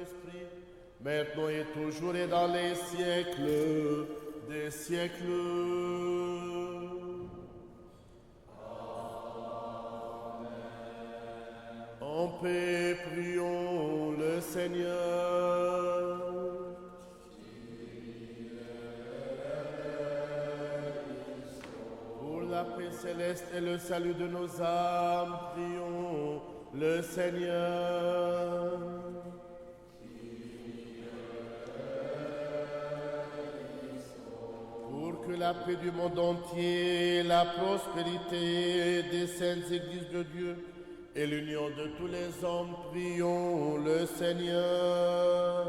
Saint-Esprit, maintenant et toujours et dans les siècles des siècles. En paix, prions le Seigneur. Pour la paix céleste et le salut de nos âmes, prions le Seigneur. Pour que la paix du monde entier, la prospérité des saintes églises de Dieu et l'union de tous les hommes, prions le Seigneur.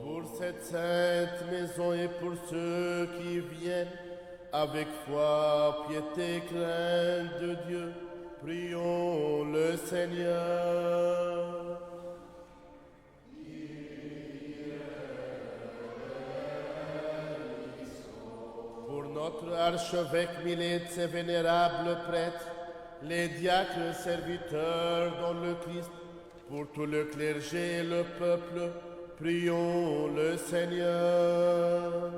Pour cette sainte maison et pour ceux qui viennent avec foi, piété et crainte de Dieu, prions le Seigneur. Pour notre archevêque Millet, ses vénérables prêtres, les diacres serviteurs dans le Christ, pour tout le clergé et le peuple, prions le Seigneur.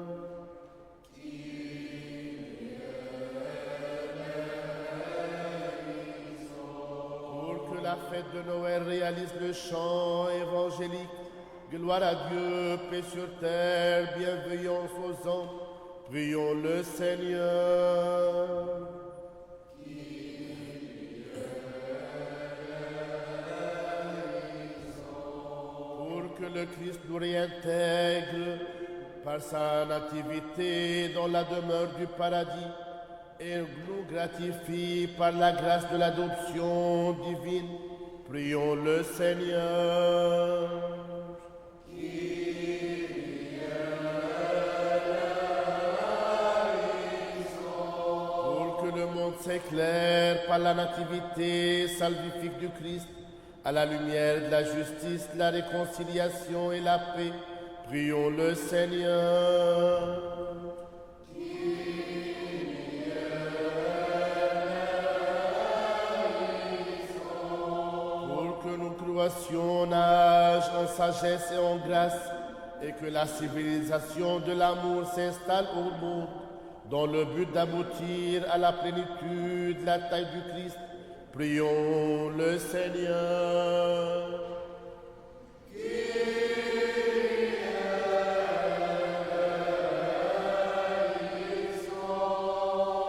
Pour que la fête de Noël réalise le chant évangélique, gloire à Dieu, paix sur terre, bienveillance aux hommes, prions le Seigneur. Pour que le Christ nous réintègre par sa nativité dans la demeure du paradis et nous gratifie par la grâce de l'adoption divine, prions le Seigneur. S'éclaire par la nativité salvifique du Christ, à la lumière de la justice, la réconciliation et la paix, prions le Seigneur. Pour que nous croissions en âge, en sagesse et en grâce, et que la civilisation de l'amour s'installe au monde, dans le but d'aboutir à la plénitude de la taille du Christ, prions le Seigneur.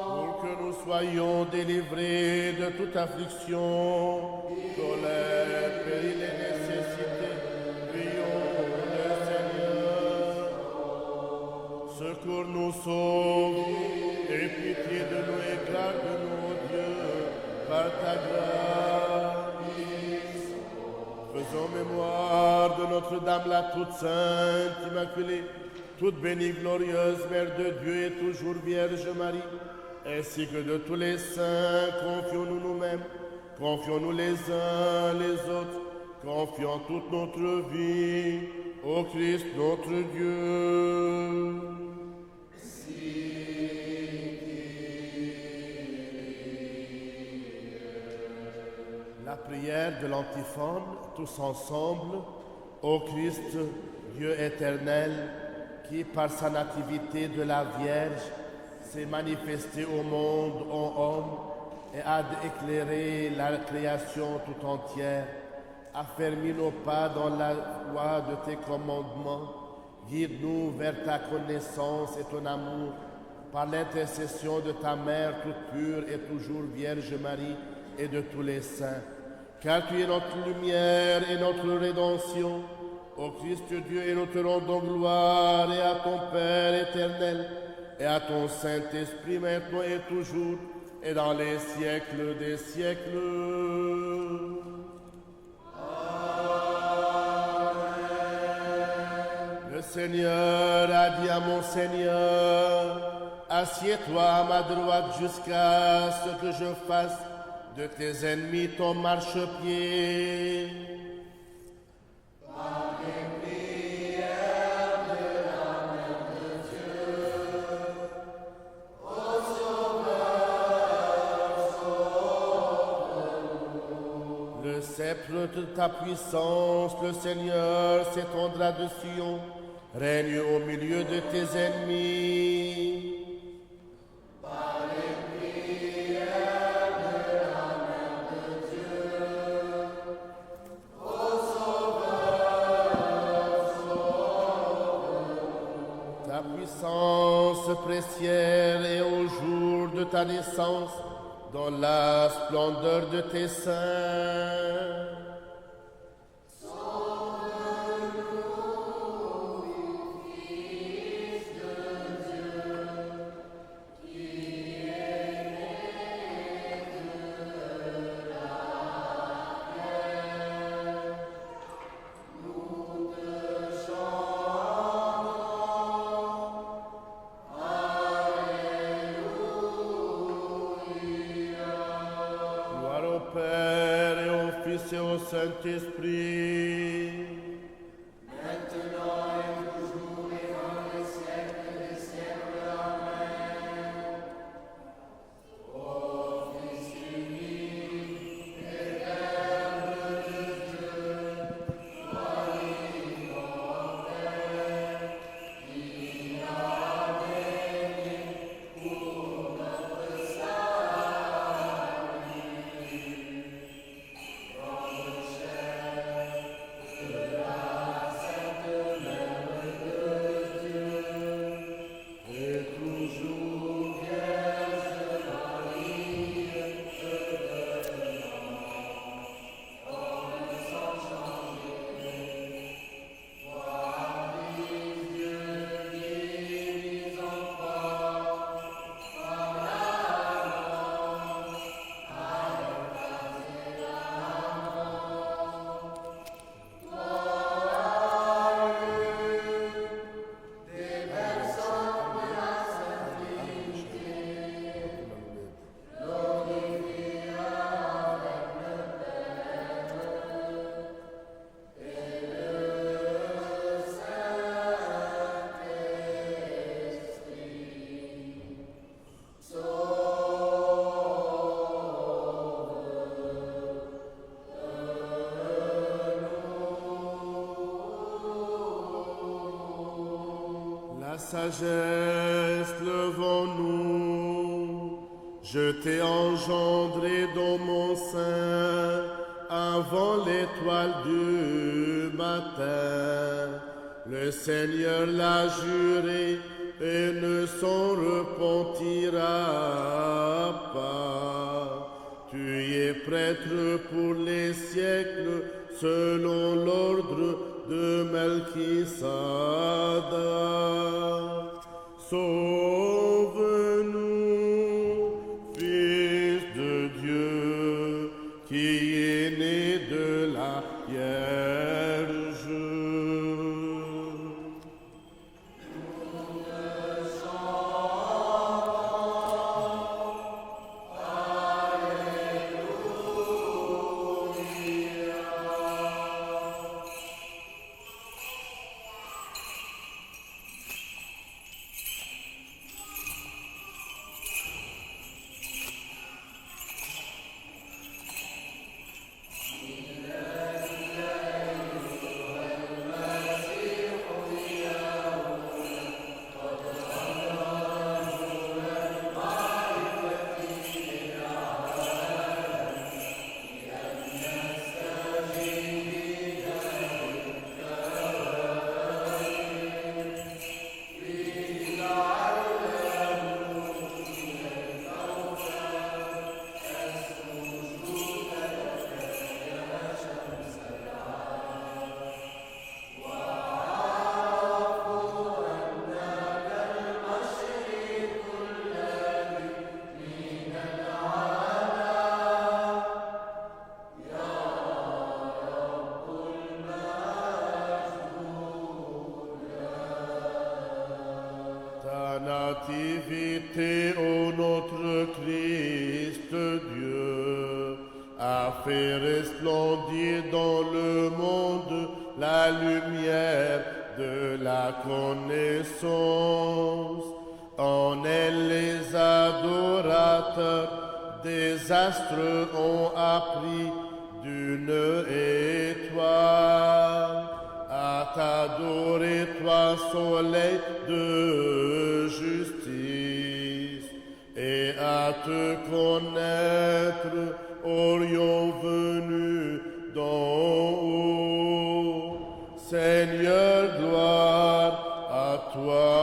Pour que nous soyons délivrés de toute affliction, colère, péril et nécessité, prions le Seigneur. Secours-nous, sauve, et pitié de nous et garde-nous, Dieu, par ta grâce. Faisons mémoire de Notre-Dame, la toute sainte, immaculée, toute bénie, glorieuse, Mère de Dieu et toujours Vierge Marie, ainsi que de tous les saints. Confions-nous nous-mêmes, confions-nous les uns les autres, confions toute notre vie au Christ notre Dieu. La prière de l'antiphone, tous ensemble, ô Christ, Dieu éternel, qui par sa nativité de la Vierge s'est manifesté au monde en homme et a éclairé la création tout entière, affermis nos pas dans la voie de tes commandements, guide-nous vers ta connaissance et ton amour, par l'intercession de ta Mère toute pure et toujours Vierge Marie et de tous les saints. Car tu es notre lumière et notre rédemption. Ô Christ Dieu, et nous te rendons gloire, et à ton Père éternel, et à ton Saint-Esprit maintenant et toujours, et dans les siècles des siècles. Amen. Le Seigneur a dit à mon Seigneur, assieds-toi à ma droite jusqu'à ce que je fasse de tes ennemis ton marchepied. Par les prières de la Mère de Dieu, ô Sauveur, sauve. sceptre de ta puissance, le Seigneur s'étendra de Sion, règne au milieu de tes ennemis. Ta puissance précière et au jour de ta naissance, dans la splendeur de tes saints. Père et au Fils et au Saint-Esprit. Maintenant et toujours et dans les siècles des siècles. Amen. Ô Fils unique, éternel de Dieu, toi l'innocent, qui a béni pour notre salut. La sagesse, levons-nous. Je t'ai engendré dans mon sein avant l'étoile du matin. Le Seigneur l'a juré et ne s'en repentira pas. Tu es prêtre pour les siècles selon l'ordre de Melchisadec. Sauve-nous, Fils de Dieu, qui est né de la Vierge. Nativité, ô notre Christ Dieu, a fait resplendir dans le monde la lumière de la connaissance. En elle, les adorateurs des astres ont appris d'une étoile, à t'adorer, toi, soleil de justice, et à te connaître, orion venu d'en haut. Seigneur, gloire à toi.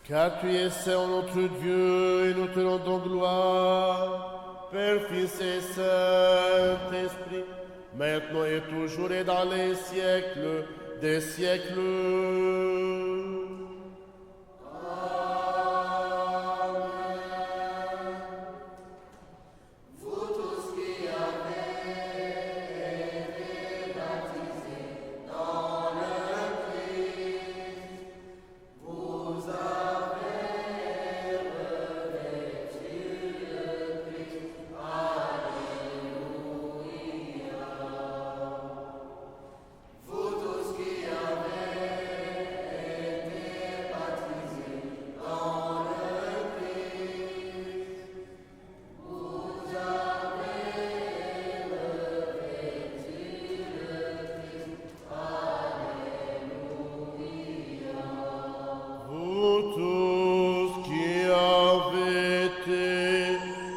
Car tu es Seigneur notre Dieu, et nous te rendons gloire, Père, Fils et Saint-Esprit, maintenant et toujours et dans les siècles des siècles.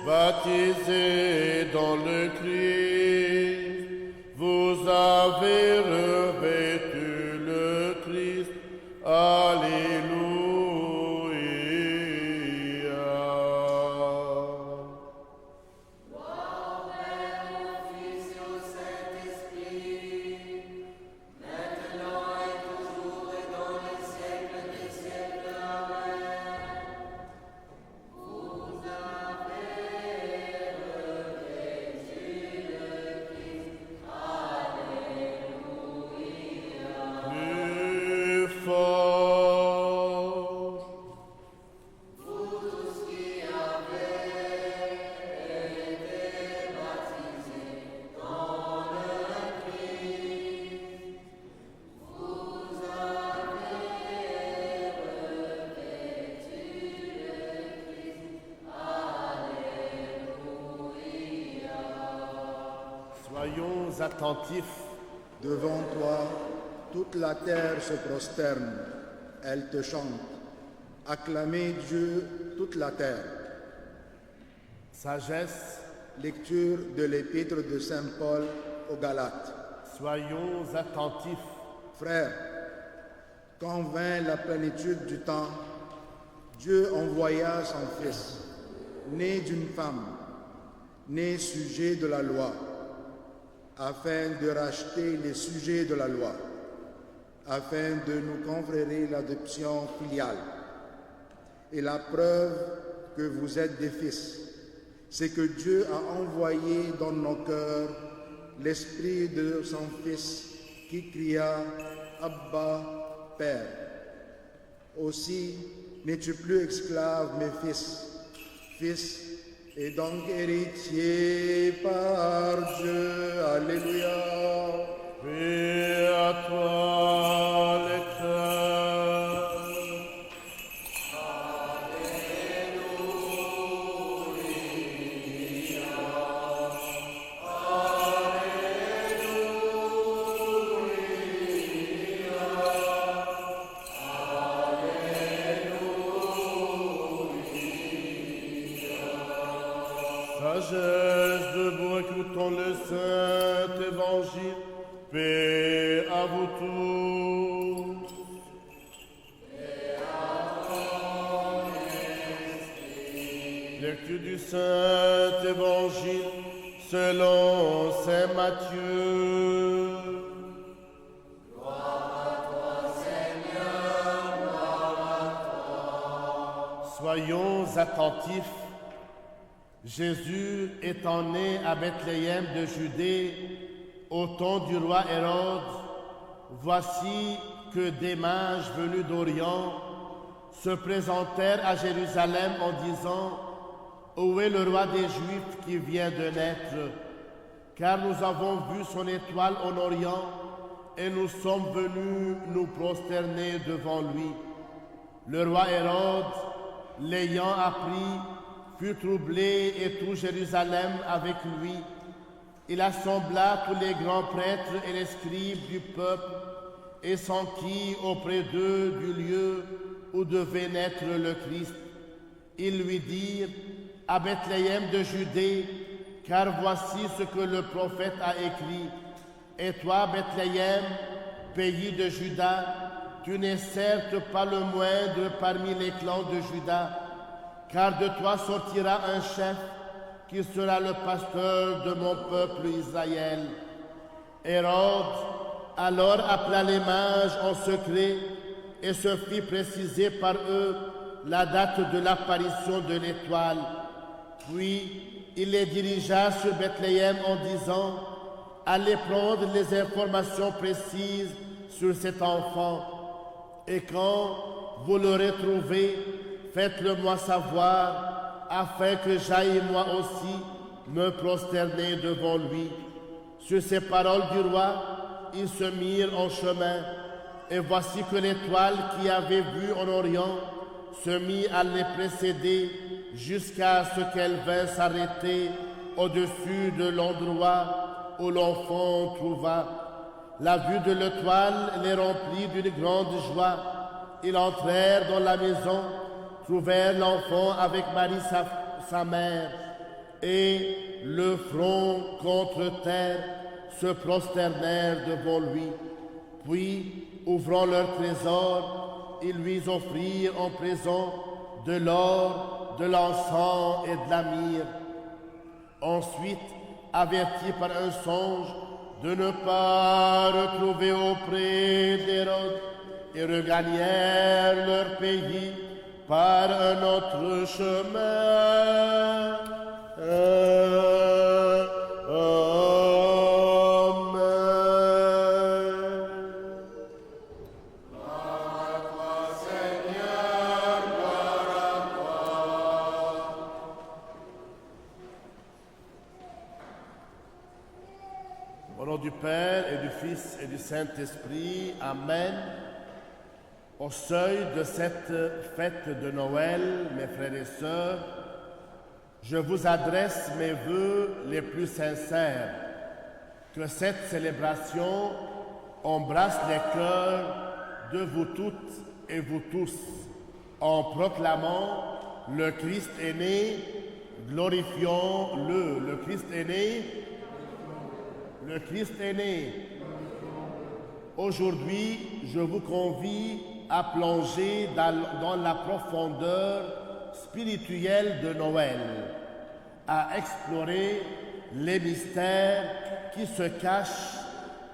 Baptisés dans le Christ, vous avez revêtu le Christ. Alléluia. Gloire au Père, au Fils et au Saint-Esprit, maintenant et toujours et dans les siècles des siècles. Amen. Vous avez plus fort. Vous tous qui avez été baptisés dans le Christ, vous avez revêtu le Christ. Alléluia. Soyons attentifs. Devant toi, toute la terre se prosterne. elle te chante. Acclamez Dieu toute la terre. Sagesse, Lecture de l'épître de Saint Paul aux Galates. soyons attentifs. Frères, quand vint la plénitude du temps, Dieu envoya son Fils, né d'une femme, né sujet de la loi, afin de racheter les sujets de la loi, afin de nous conférer l'adoption filiale. Et la preuve que vous êtes des fils, c'est que Dieu a envoyé dans nos cœurs l'esprit de son Fils qui cria « Abba, Père ». Aussi, n'es-tu plus esclave, mais fils, et donc héritier par Dieu. Alléluia. Paix à toi, l'Éternel. Sagesse, debout, écoutons le Saint Évangile. Paix à vous tous. Lecture du Saint Évangile selon Saint Matthieu. Soyons attentifs. Jésus étant né à Bethléem de Judée, au temps du roi Hérode, voici que des mages venus d'Orient se présentèrent à Jérusalem en disant « Où est le roi des Juifs qui vient de naître? Car nous avons vu son étoile en Orient et nous sommes venus nous prosterner devant lui. » Le roi Hérode, l'ayant appris, fut troublé et tout Jérusalem avec lui. Il assembla tous les grands prêtres et les scribes du peuple et s'enquit auprès d'eux du lieu où devait naître le Christ. Ils lui dirent « À Bethléem de Judée, car voici ce que le prophète a écrit. Et toi, Bethléem, pays de Juda, tu n'es certes pas le moindre parmi les clans de Juda, car de toi sortira un chef qui sera le pasteur de mon peuple Israël. » Hérode alors appela les mages en secret et se fit préciser par eux la date de l'apparition de l'étoile. Puis il les dirigea sur Bethléem en disant « Allez prendre les informations précises sur cet enfant, et quand vous l'aurez trouvé, faites-le-moi savoir, afin que j'aille moi aussi me prosterner devant lui. » Sur ces paroles du roi, ils se mirent en chemin, et voici que l'étoile qui avait vu en Orient se mit à les précéder jusqu'à ce qu'elle vint s'arrêter au-dessus de l'endroit où l'enfant trouva. La vue de l'étoile les remplit d'une grande joie. Ils entrèrent dans la maison, trouvèrent l'enfant avec Marie sa mère, et le front contre terre, se prosternèrent devant lui. Puis, ouvrant leur trésor, ils lui offrirent en présent de l'or, de l'encens et de la myrrhe. Ensuite, avertis par un songe de ne pas retrouver auprès d'Hérode, ils regagnèrent leur pays par un autre chemin. Au nom du Père et du Fils et du Saint-Esprit, Amen. Au seuil de cette fête de Noël, mes frères et sœurs, je vous adresse mes vœux les plus sincères. Que cette célébration embrasse les cœurs de vous toutes et vous tous, en proclamant le Christ est né, glorifions-le. Le Christ est né. Le Christ est né. Aujourd'hui, je vous convie à plonger dans la profondeur spirituelle de Noël, à explorer les mystères qui se cachent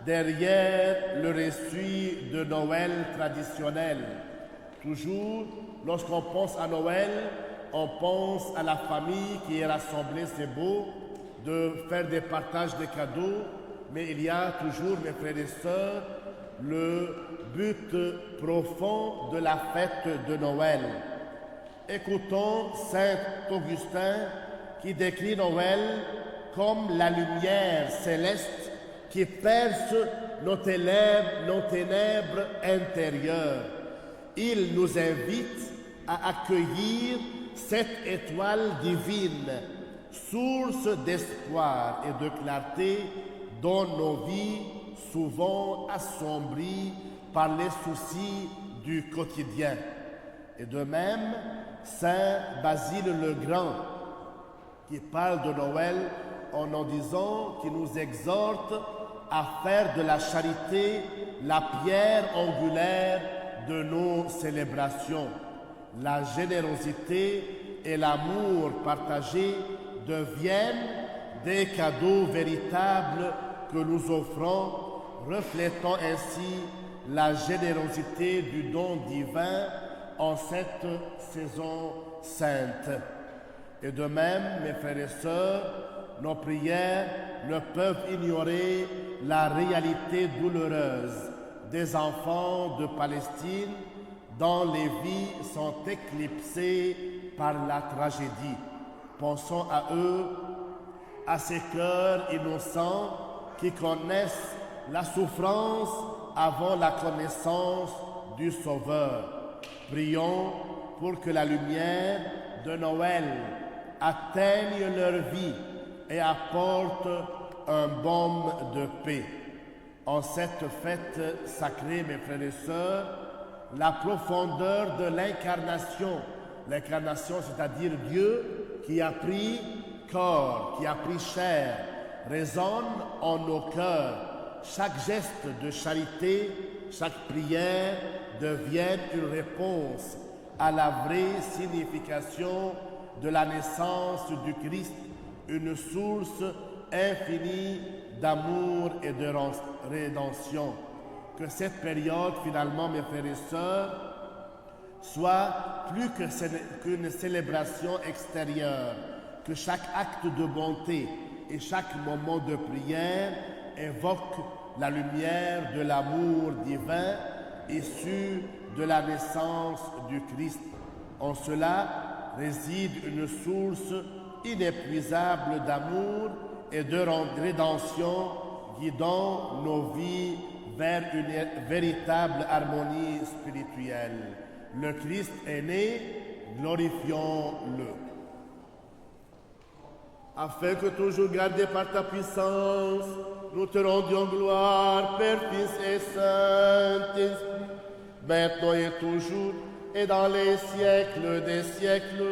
derrière le récit de Noël traditionnel. Toujours, lorsqu'on pense à Noël, on pense à la famille qui est rassemblée, c'est beau, de faire des partages de cadeaux, mais il y a toujours, mes frères et sœurs, le but profond de la fête de Noël. Écoutons Saint Augustin qui décrit Noël comme la lumière céleste qui perce nos ténèbres intérieures. Il nous invite à accueillir cette étoile divine, source d'espoir et de clarté dans nos vies souvent assombries par les soucis du quotidien. Et de même, Saint Basile le Grand, qui parle de Noël en disant, qui nous exhorte à faire de la charité la pierre angulaire de nos célébrations. La générosité et l'amour partagé deviennent des cadeaux véritables que nous offrons, reflétant ainsi la générosité du don divin en cette saison sainte. Et de même, mes frères et sœurs, nos prières ne peuvent ignorer la réalité douloureuse des enfants de Palestine dont les vies sont éclipsées par la tragédie. Pensons à eux, à ces cœurs innocents qui connaissent la souffrance avant la connaissance du Sauveur. Prions pour que la lumière de Noël atteigne leur vie et apporte un baume de paix. En cette fête sacrée, mes frères et sœurs, la profondeur de l'incarnation, c'est-à-dire Dieu qui a pris corps, qui a pris chair, résonne en nos cœurs. Chaque geste de charité, chaque prière devient une réponse à la vraie signification de la naissance du Christ, une source infinie d'amour et de rédemption. Que cette période, finalement, mes frères et sœurs, soit plus qu'une célébration extérieure, que chaque acte de bonté et chaque moment de prière évoque la lumière de l'amour divin issu de la naissance du Christ. En cela réside une source inépuisable d'amour et de rédemption guidant nos vies vers une véritable harmonie spirituelle. Le Christ est né, glorifions-le. Afin que toujours gardés par ta puissance, nous te rendions gloire, Père, Fils et Saint-Esprit, maintenant et toujours, et dans les siècles des siècles.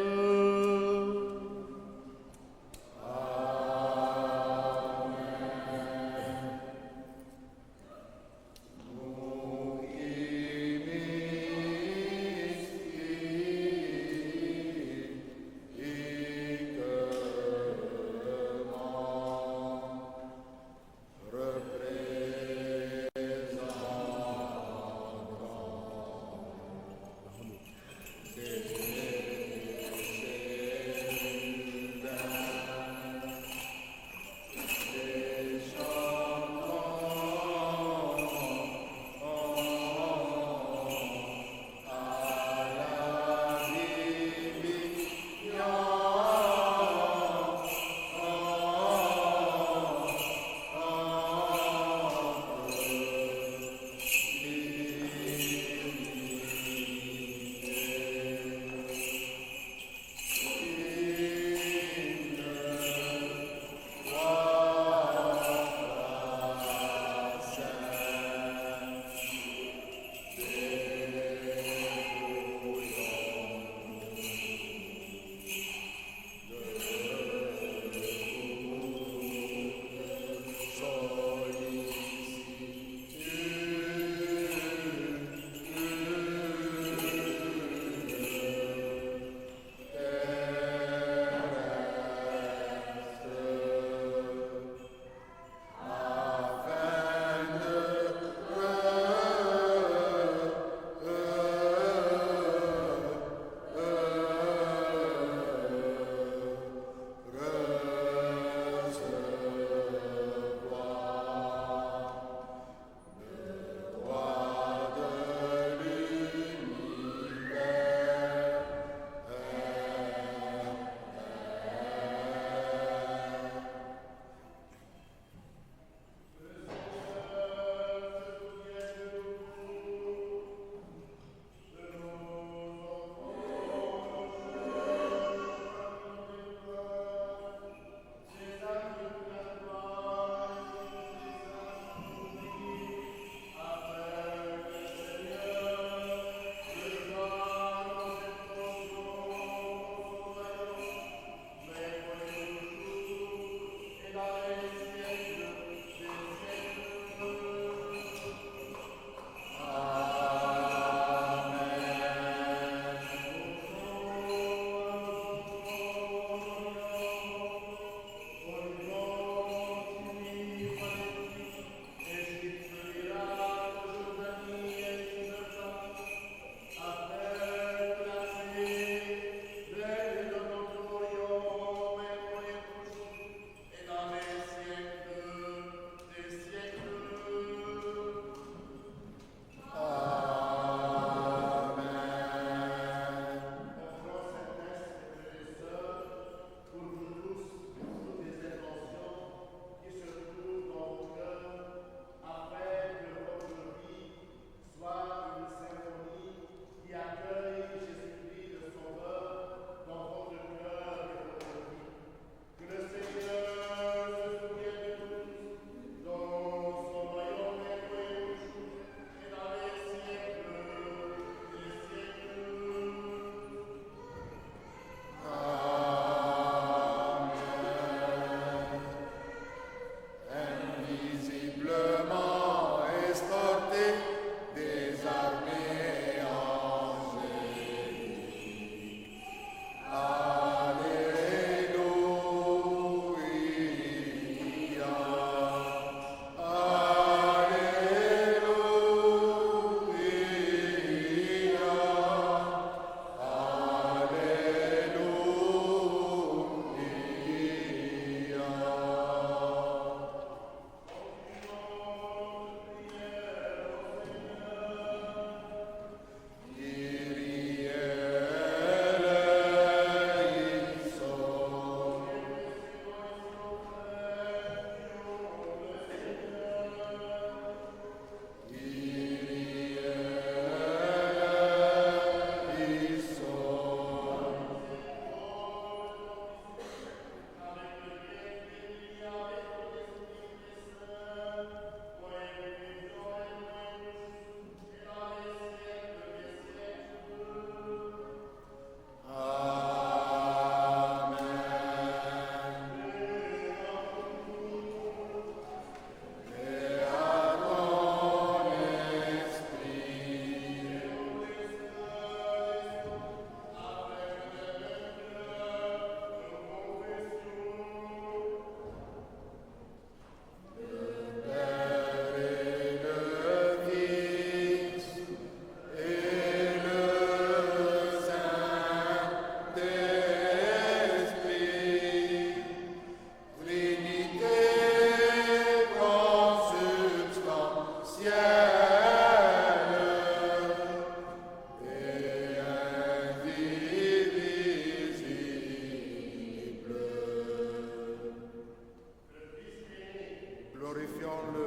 Glorifions-le.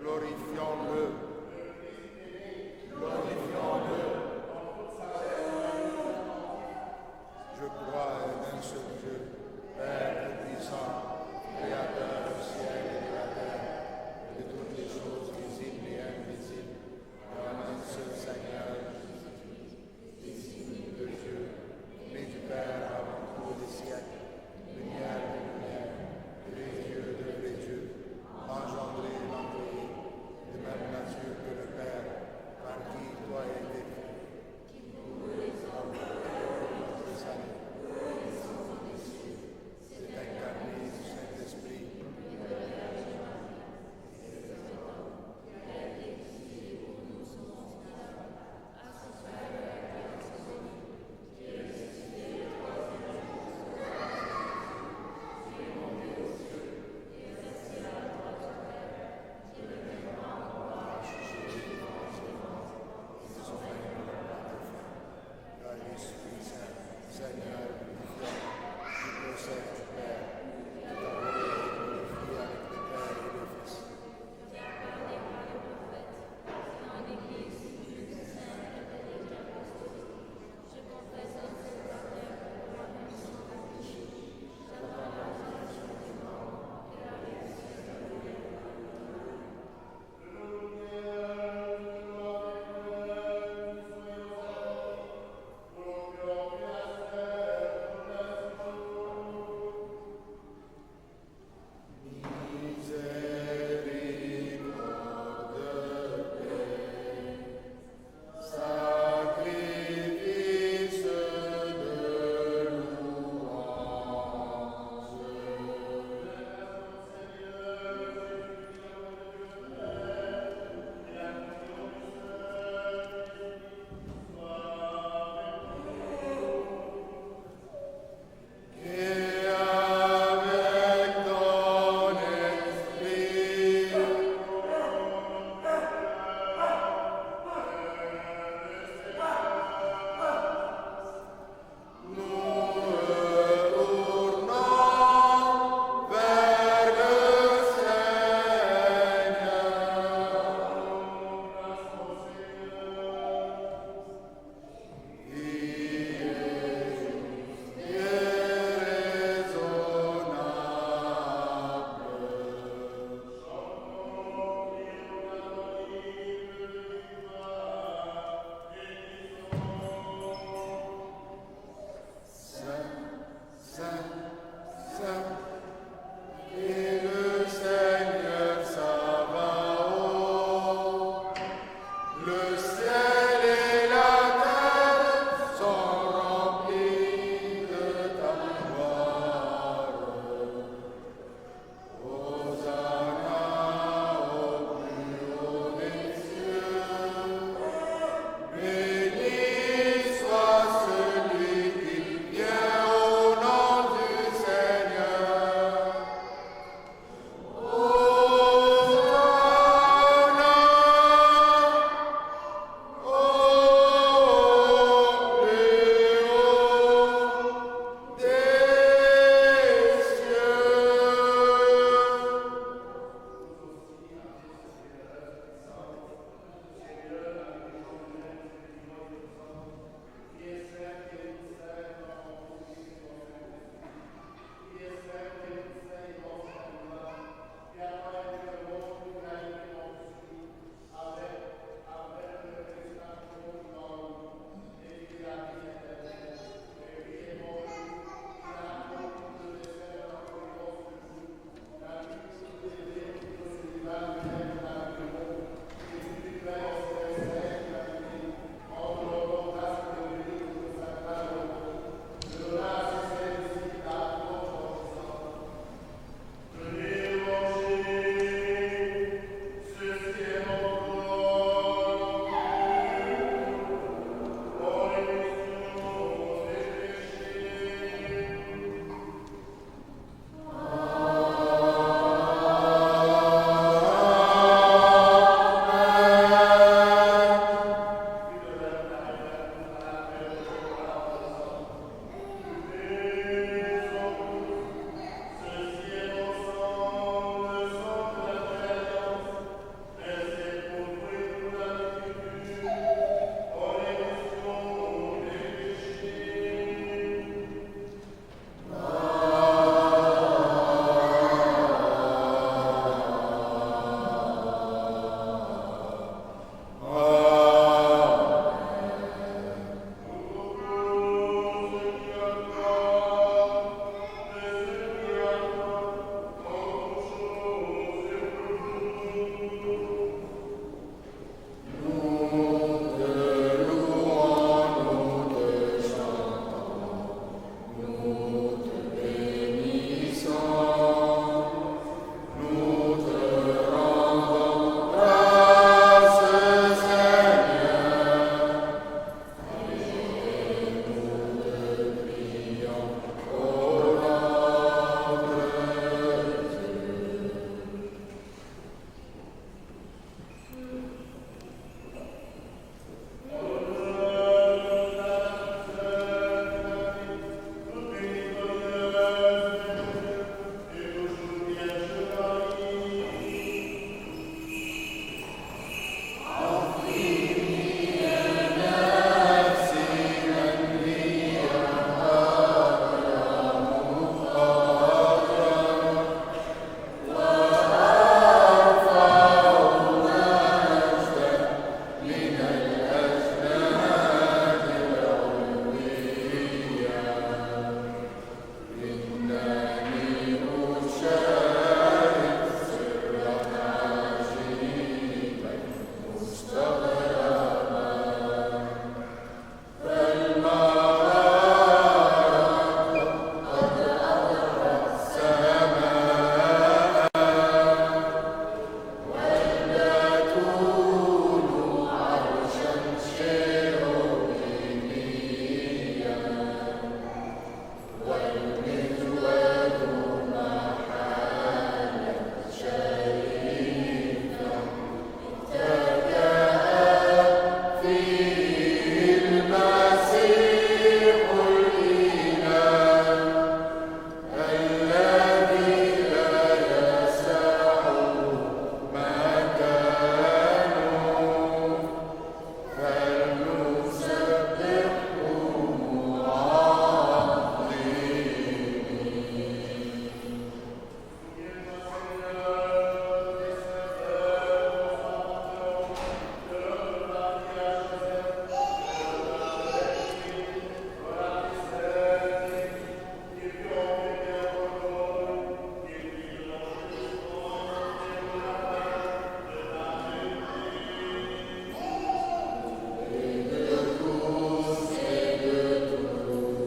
Glorifions-le. Glorifions-le. Je crois en un seul Dieu, Père puissant, Créateur du ciel et de la terre, de toutes les choses visibles et invisibles, en un seul Seigneur, disciple de Dieu, né du Père avant tous les siècles, lumière de lumière, vrai Dieu de vrai Dieu, engendré et envoyé, de même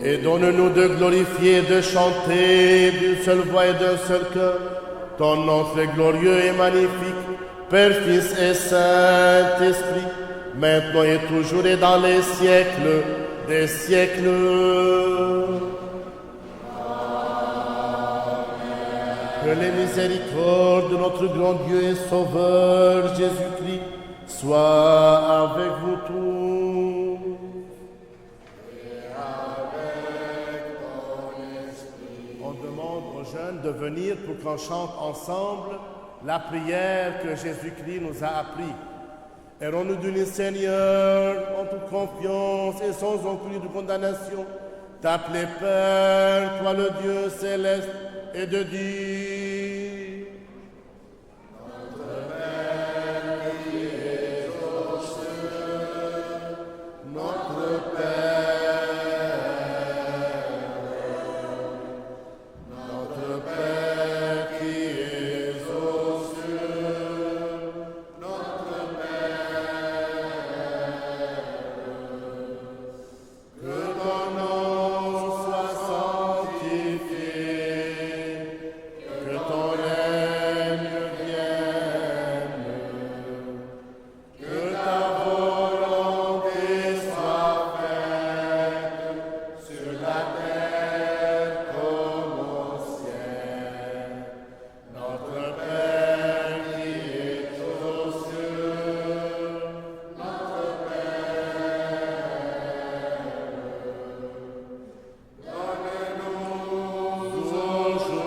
et donne-nous de glorifier, de chanter d'une seule voix et d'un seul cœur ton nom très glorieux et magnifique, Père, Fils et Saint-Esprit, maintenant et toujours et dans les siècles des siècles. Que les miséricordes de notre grand Dieu et Sauveur Jésus-Christ soient avec vous tous. Et avec ton esprit. On demande aux jeunes de venir pour qu'on chante ensemble la prière que Jésus-Christ nous a appris. Errons-nous d'unir, Seigneur, en toute confiance et sans aucune de condamnation, t'appeler Père, toi le Dieu céleste, et de dire: Notre Père qui es aux cieux, notre Père, notre Père qui es aux cieux, notre Père, que ton nom soit sanctifié. Que ton règne vienne, que ta volonté soit faite sur la terre comme au ciel. Notre Père qui es aux cieux, notre Père, donne-nous aujourd'hui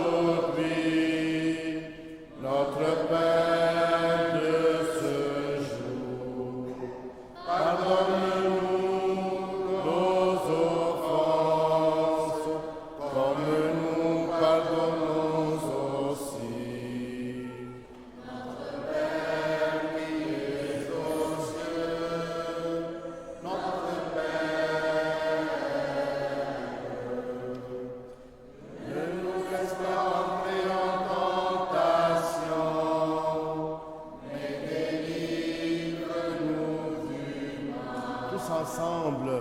notre pain de ce jour. Pardonne-nous nos offenses, comme nous pardonnons aussi. Notre Père qui es aux cieux, notre Père, ne nous laisse pas entrer en tentation, mais délivre-nous du mal. tous ensemble,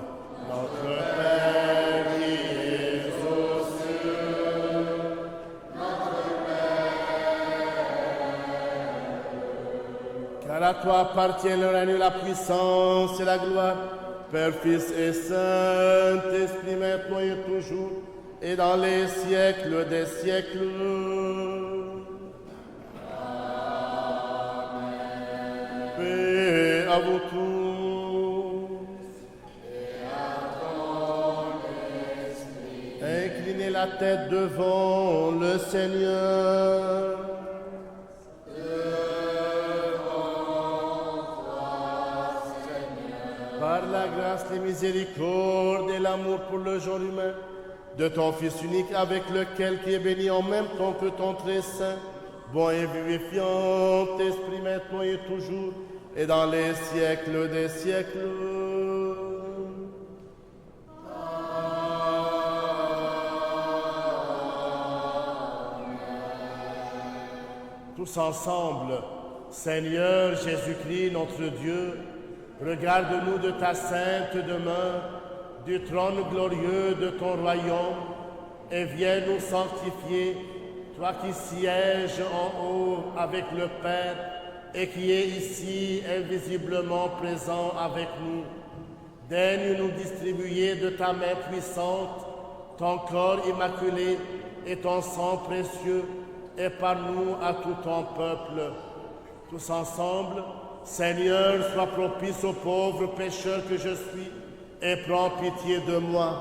notre Père qui es aux cieux, car à toi appartient le règne, la puissance et la gloire, Père, Fils et Saint-Esprit, maintenant et toujours, et dans les siècles des siècles. Paix à vous tous. Inclinez la tête devant le Seigneur. Par la grâce, les miséricordes et l'amour pour le genre humain, de ton Fils unique avec lequel qui est béni en même temps que ton très saint, bon et vivifiant Esprit maintenant et toujours, et dans les siècles des siècles. Tous ensemble, Seigneur Jésus-Christ, notre Dieu, regarde-nous de ta sainte demeure, du trône glorieux de ton royaume, et viens nous sanctifier, toi qui sièges en haut avec le Père, et qui est ici invisiblement présent avec nous. Daigne nous distribuer de ta main puissante ton corps immaculé et ton sang précieux, et par nous à tout ton peuple. Tous ensemble, Seigneur, sois propice au pauvre pécheur que je suis, et prends pitié de moi.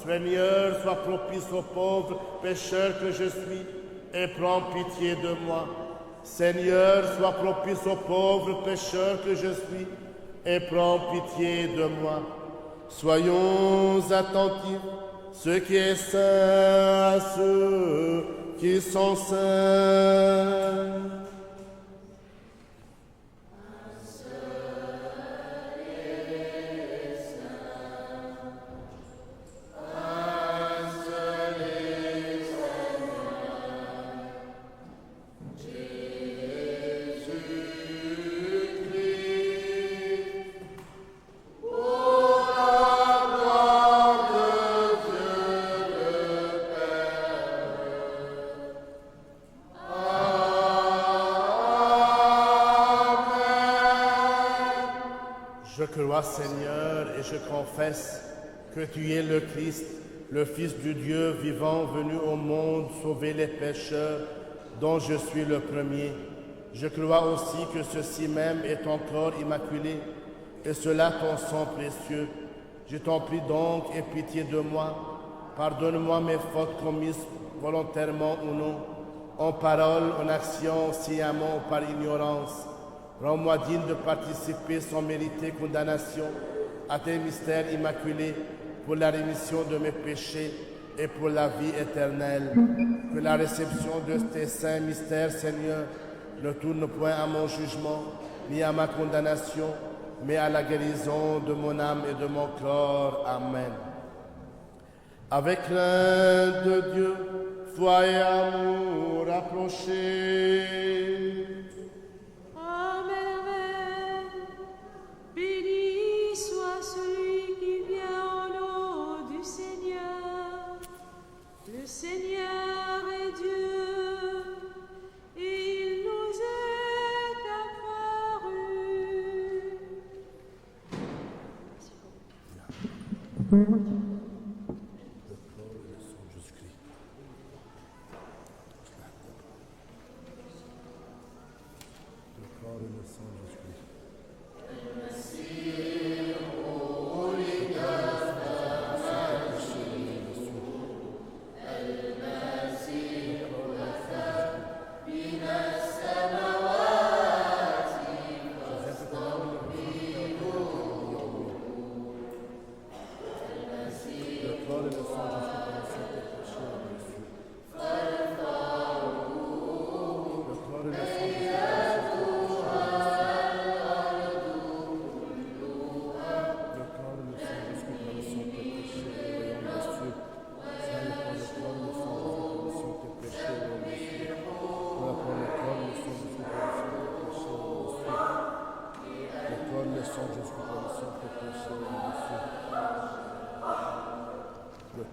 Seigneur, sois propice au pauvre pécheur que je suis, et prends pitié de moi. Seigneur, sois propice au pauvre pécheur que je suis, et prends pitié de moi. Soyons attentifs, ce qui est saint à ceux qui sont saints. Pour la gloire crois, Seigneur, et je confesse que tu es le Christ, le Fils du Dieu vivant, venu au monde sauver les pécheurs, dont je suis le premier. Je crois aussi que ceci même est ton corps immaculé, et cela ton sang précieux. Je t'en prie donc, aie pitié de moi. Pardonne-moi mes fautes commises volontairement ou non, en parole, en action, sciemment ou par ignorance. Rends-moi digne de participer sans mériter condamnation à tes mystères immaculés pour la rémission de mes péchés et pour la vie éternelle. Que la réception de tes saints mystères, Seigneur, ne tourne point à mon jugement, ni à ma condamnation, mais à la guérison de mon âme et de mon corps. Amen. Avec crainte de Dieu, foi et amour rapprochés. Amen, amen. Béni soit celui qui vient au nom du Seigneur. Le Seigneur est Dieu, et il nous est apparu. Le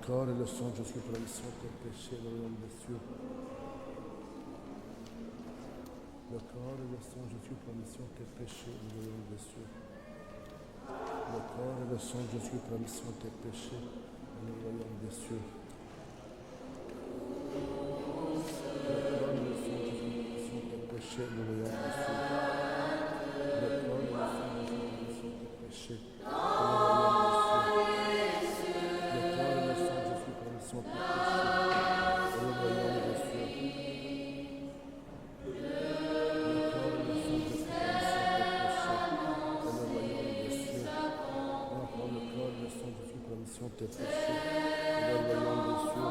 corps et le sang, je suis pour la mission de tes péchés, le royaume des cieux. Le corps et le sang, je suis pour la mission de tes péchés, le royaume des cieux. Le corps et le sang, je suis pour la mission de tes péchés, le royaume des cieux. Le corps et le sang, je suis pour la mission de tes péchés, le royaume des cieux. Le corps et le sang, je suis pour la mission de tes péchés, le royaume des cieux. Son péché, et le royaume des cieux. Le corps et le sang de son permission de tes péchés, et le royaume des cieux. Le corps et le sang de son permission de tes péchés, et le royaume des cieux.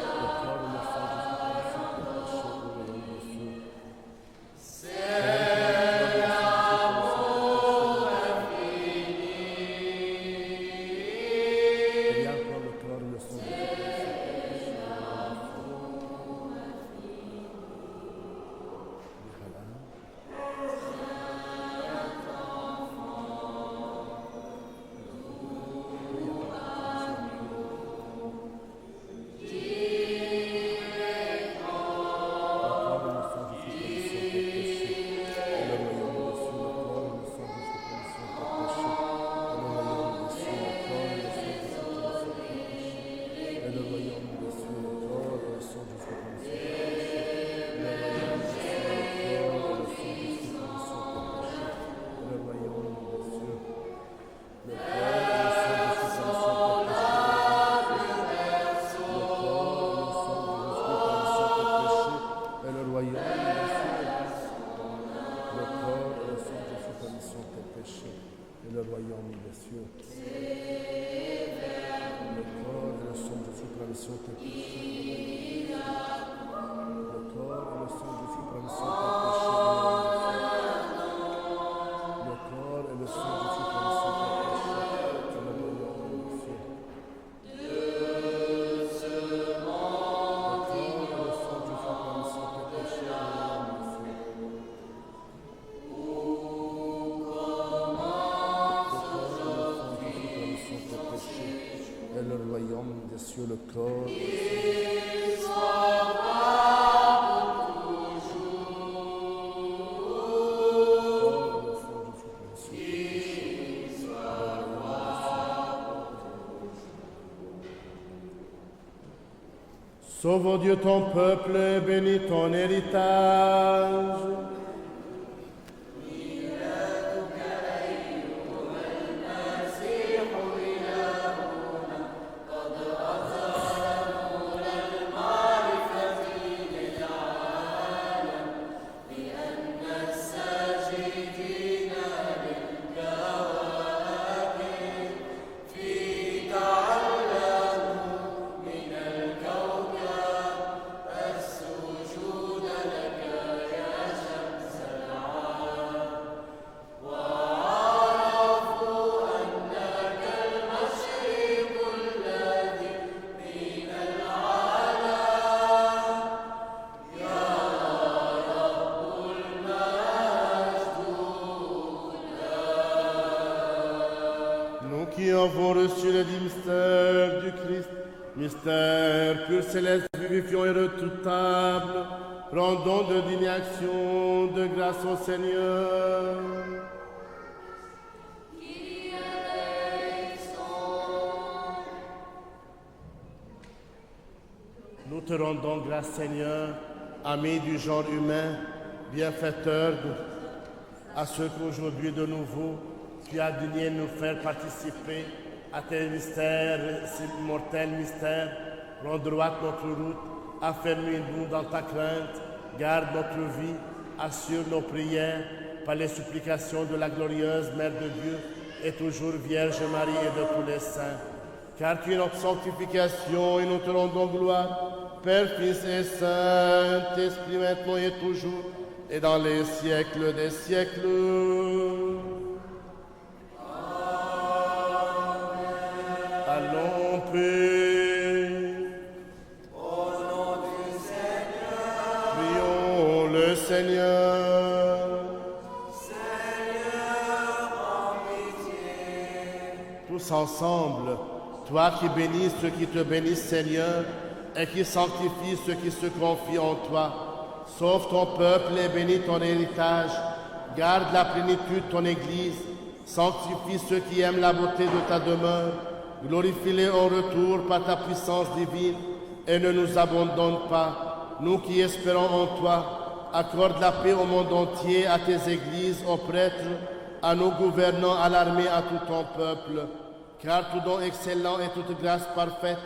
Le corps et le sang de son permission de tes péchés, et le royaume des cieux. Sauve, ô Dieu, ton peuple, et bénis ton héritage. Qui avons reçu le mystère du Christ, mystère pur, céleste, vivifiant et redoutable, rendons de dignes actions de grâce au Seigneur. Nous te rendons grâce, Seigneur, ami du genre humain, bienfaiteur à ceux qu'aujourd'hui de nouveau tu as daigné nous faire participer à tes mystères, ces mortels mystères. Rends droite notre route, affermis-nous dans ta crainte, garde notre vie, assure nos prières par les supplications de la glorieuse Mère de Dieu et toujours Vierge Marie et de tous les saints. Car tu es notre sanctification et nous te rendons gloire, Père, Fils et Saint-Esprit, maintenant et toujours, et dans les siècles des siècles. Allons, paix. Au nom du Seigneur, Prions le Seigneur. Seigneur, en pitié. Tous ensemble, toi qui bénis ceux qui te bénissent, Seigneur, et qui sanctifie ceux qui se confient en toi, sauve ton peuple et bénis ton héritage, garde la plénitude de ton Église, sanctifie ceux qui aiment la beauté de ta demeure, glorifie-les en retour par ta puissance divine et ne nous abandonne pas, nous qui espérons en toi. Accorde la paix au monde entier, à tes églises, aux prêtres, à nos gouvernants, à l'armée, à tout ton peuple. Car tout don excellent et toute grâce parfaite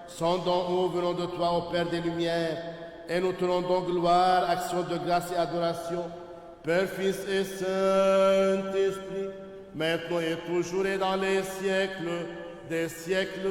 sont d'en haut venant de toi, ô Père des Lumières, et nous te rendons gloire, action de grâce et adoration, Père, Fils et Saint-Esprit, maintenant et toujours et dans les siècles des siècles.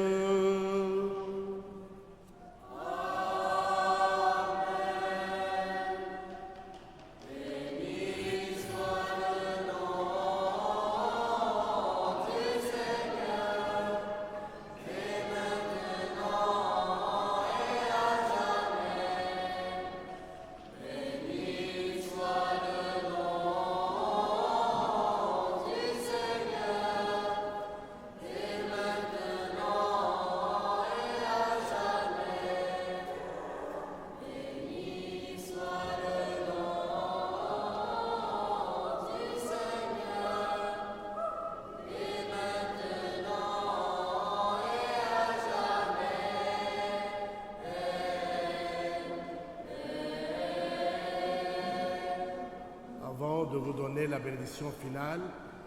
Avant de vous donner la bénédiction finale,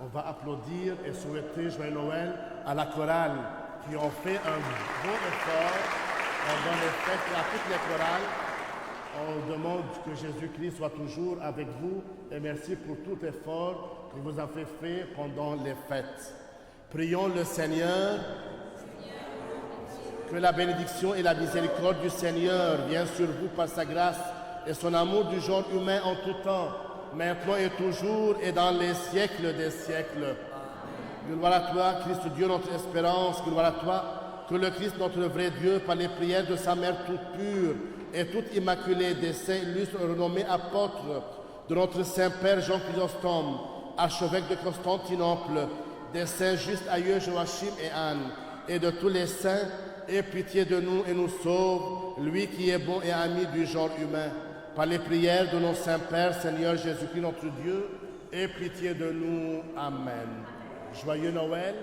on va applaudir et souhaiter joyeux Noël à la chorale qui ont fait un bon effort pendant les fêtes à toutes les chorales. On demande que Jésus-Christ soit toujours avec vous et merci pour tout effort que vous avez fait pendant les fêtes. Prions le Seigneur. Que la bénédiction et la miséricorde du Seigneur viennent sur vous par sa grâce et son amour du genre humain en tout temps, maintenant et toujours et dans les siècles des siècles. Gloire à toi, Christ Dieu, notre espérance. Gloire à toi, que le Christ, notre vrai Dieu, par les prières de sa mère toute pure et toute immaculée, des saints illustres renommés apôtres, de notre Saint-Père Jean Chrysostome, archevêque de Constantinople, des saints justes aïeux Joachim et Anne, et de tous les saints, aie pitié de nous et nous sauve, lui qui est bon et ami du genre humain. Par les prières de nos saints pères, Seigneur Jésus-Christ notre Dieu, aie pitié de nous. Amen. Joyeux Noël.